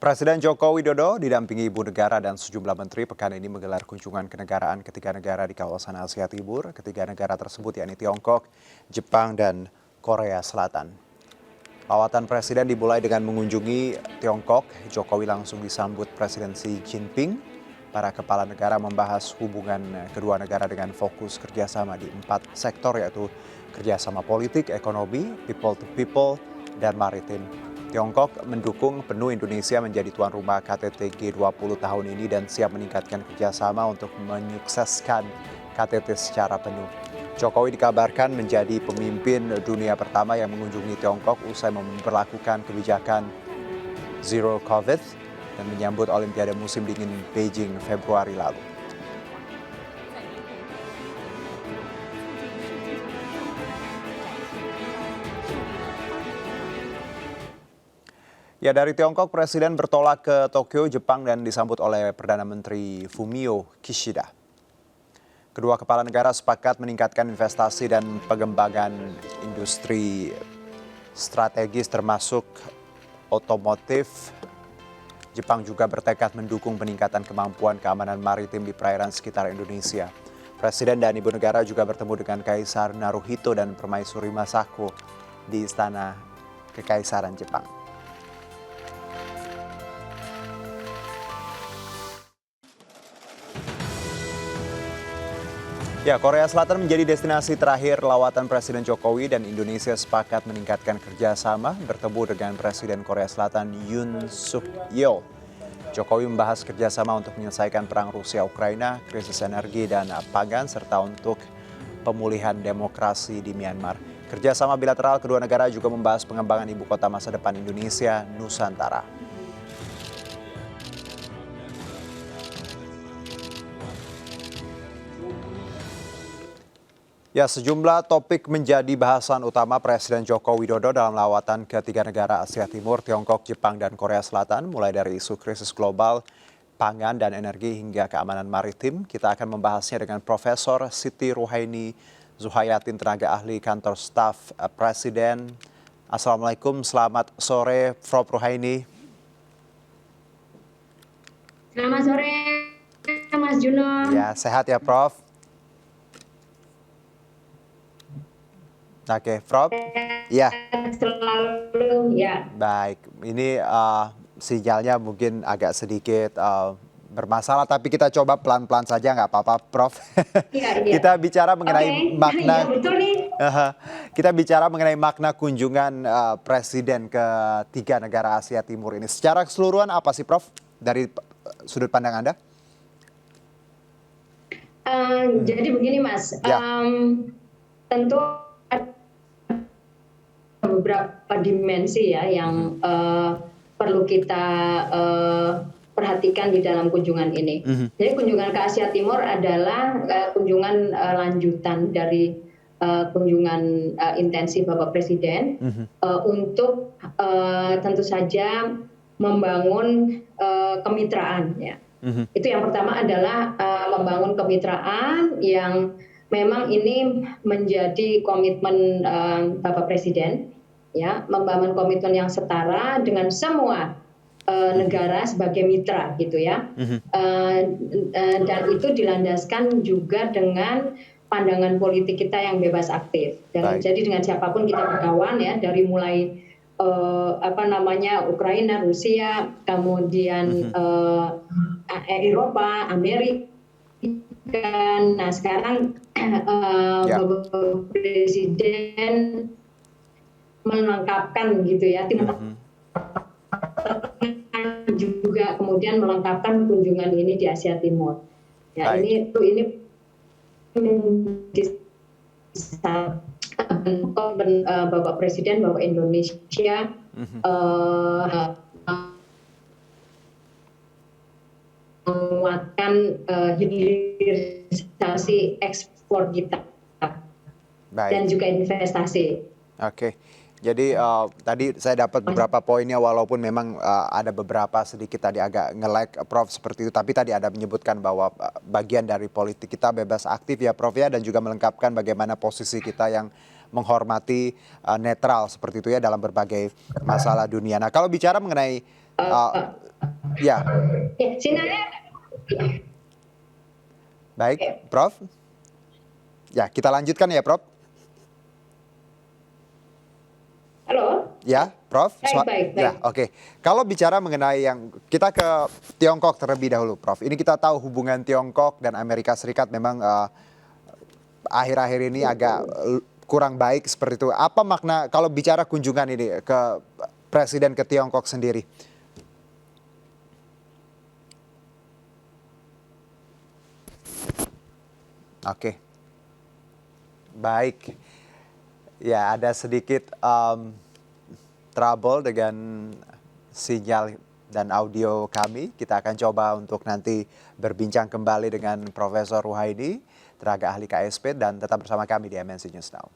Presiden Joko Widodo didampingi Ibu Negara dan sejumlah menteri pekan ini menggelar kunjungan kenegaraan ketiga negara di kawasan Asia Timur. Ketiga negara tersebut yakni Tiongkok, Jepang, dan Korea Selatan. Lawatan Presiden dimulai dengan mengunjungi Tiongkok. Jokowi langsung disambut Presiden Xi Jinping. Para kepala negara membahas hubungan kedua negara dengan fokus kerjasama di 4 sektor yaitu kerjasama politik, ekonomi, people to people, dan maritim. Tiongkok mendukung penuh Indonesia menjadi tuan rumah KTT G20 tahun ini dan siap meningkatkan kerjasama untuk menyukseskan KTT secara penuh. Jokowi dikabarkan menjadi pemimpin dunia pertama yang mengunjungi Tiongkok usai memperlakukan kebijakan Zero COVID dan menyambut Olimpiade musim dingin Beijing Februari lalu. Ya, dari Tiongkok, Presiden bertolak ke Tokyo, Jepang dan disambut oleh Perdana Menteri Fumio Kishida. Kedua kepala negara sepakat meningkatkan investasi dan pengembangan industri strategis termasuk otomotif. Jepang juga bertekad mendukung peningkatan kemampuan keamanan maritim di perairan sekitar Indonesia. Presiden dan Ibu Negara juga bertemu dengan Kaisar Naruhito dan Permaisuri Masako di Istana Kekaisaran Jepang. Ya, Korea Selatan menjadi destinasi terakhir lawatan Presiden Jokowi dan Indonesia sepakat meningkatkan kerjasama bertemu dengan Presiden Korea Selatan Yoon Suk Yeol. Jokowi membahas kerjasama untuk menyelesaikan perang Rusia-Ukraina, krisis energi dan pangan, serta untuk pemulihan demokrasi di Myanmar. Kerjasama bilateral kedua negara juga membahas pengembangan ibu kota masa depan Indonesia, Nusantara. Ya, sejumlah topik menjadi bahasan utama Presiden Joko Widodo dalam lawatan ke tiga negara Asia Timur, Tiongkok, Jepang, dan Korea Selatan, mulai dari isu krisis global, pangan, dan energi hingga keamanan maritim. Kita akan membahasnya dengan Profesor Siti Ruhaini Zuhayatin, tenaga ahli kantor staf Presiden. Assalamualaikum, selamat sore Prof. Ruhaini. Selamat sore Mas Juno. Ya, sehat ya Prof? Oke, Prof. Ya. Selalu ya. Baik, ini sinyalnya mungkin agak sedikit bermasalah, tapi kita coba pelan-pelan saja, nggak apa-apa, Prof. Iya. Kita bicara mengenai makna. Iya, betul nih. Kita bicara mengenai makna kunjungan Presiden ke tiga negara Asia Timur ini. Secara keseluruhan apa sih, Prof? Dari sudut pandang Anda? Jadi begini, Mas. Ya. Tentu beberapa dimensi ya yang perlu kita perhatikan di dalam kunjungan ini. Jadi kunjungan ke Asia Timur adalah kunjungan lanjutan dari kunjungan intensif Bapak Presiden untuk tentu saja membangun kemitraan ya. Itu yang pertama adalah membangun kemitraan yang memang ini menjadi komitmen Bapak Presiden, ya, membangun komitmen yang setara dengan semua negara sebagai mitra, gitu ya. Dan itu dilandaskan juga dengan pandangan politik kita yang bebas aktif. Dan jadi dengan siapapun kita berkawan, ya, dari mulai Ukraina, Rusia, kemudian Eropa, Amerika. Nah sekarang Bapak Presiden melengkapkan gitu ya tim juga kemudian melengkapkan kunjungan ini di Asia Timur. Ya, ini Bapak Presiden bahwa Indonesia menguatkan hilirisasi ekspor kita dan juga investasi. Oke, jadi tadi saya dapat beberapa poinnya walaupun memang ada beberapa sedikit tadi agak nge-lag Prof seperti itu, tapi tadi ada menyebutkan bahwa bagian dari politik kita bebas aktif ya Prof ya, dan juga melengkapkan bagaimana posisi kita yang menghormati netral seperti itu ya dalam berbagai masalah dunia. Nah kalau bicara mengenai Ya, Ya, sinyalnya. baik, Prof. Ya, kita lanjutkan ya, Prof. Halo. Ya, Prof. Baik. Ya, oke. Kalau bicara mengenai yang kita ke Tiongkok terlebih dahulu, Prof. Ini kita tahu hubungan Tiongkok dan Amerika Serikat memang akhir-akhir ini agak kurang baik seperti itu. Apa makna kalau bicara kunjungan ini ke Presiden ke Tiongkok sendiri? Oke, baik. Ya, ada sedikit trouble dengan sinyal dan audio kami. Kita akan coba untuk nanti berbincang kembali dengan Profesor Ruhaidi, tenaga ahli KSP, dan tetap bersama kami di MNC News Now.